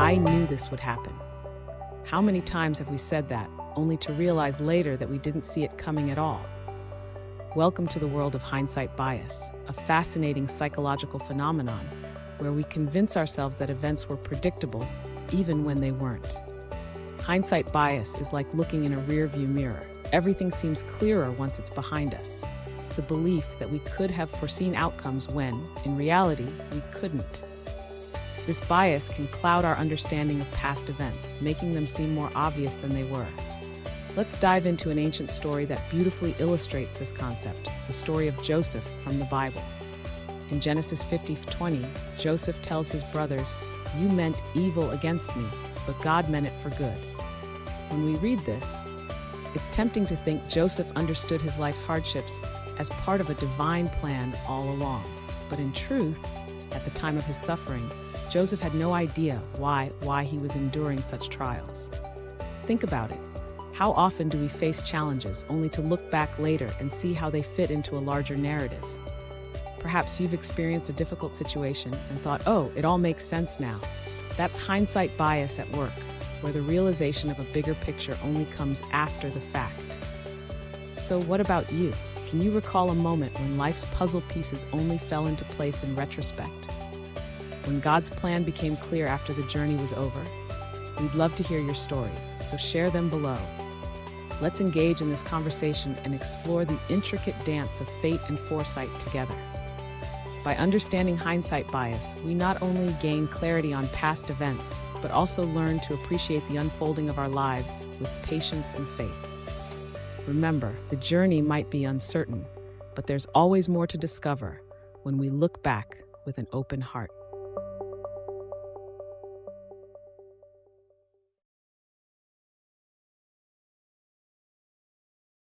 I knew this would happen. How many times have we said that, only to realize later that we didn't see it coming at all? Welcome to the world of hindsight bias, a fascinating psychological phenomenon where we convince ourselves that events were predictable even when they weren't. Hindsight bias is like looking in a rearview mirror. Everything seems clearer once it's behind us. It's the belief that we could have foreseen outcomes when, in reality, we couldn't. This bias can cloud our understanding of past events, making them seem more obvious than they were. Let's dive into an ancient story that beautifully illustrates this concept, the story of Joseph from the Bible. In Genesis 50:20, Joseph tells his brothers, "You meant evil against me, but God meant it for good." When we read this, it's tempting to think Joseph understood his life's hardships as part of a divine plan all along. But in truth, at the time of his suffering, Joseph had no idea why he was enduring such trials. Think about it. How often do we face challenges only to look back later and see how they fit into a larger narrative? Perhaps you've experienced a difficult situation and thought, "Oh, it all makes sense now." That's hindsight bias at work, where the realization of a bigger picture only comes after the fact. So what about you? Can you recall a moment when life's puzzle pieces only fell into place in retrospect? When God's plan became clear after the journey was over? We'd love to hear your stories, so share them below. Let's engage in this conversation and explore the intricate dance of fate and foresight together. By understanding hindsight bias, we not only gain clarity on past events, but also learn to appreciate the unfolding of our lives with patience and faith. Remember, the journey might be uncertain, but there's always more to discover when we look back with an open heart.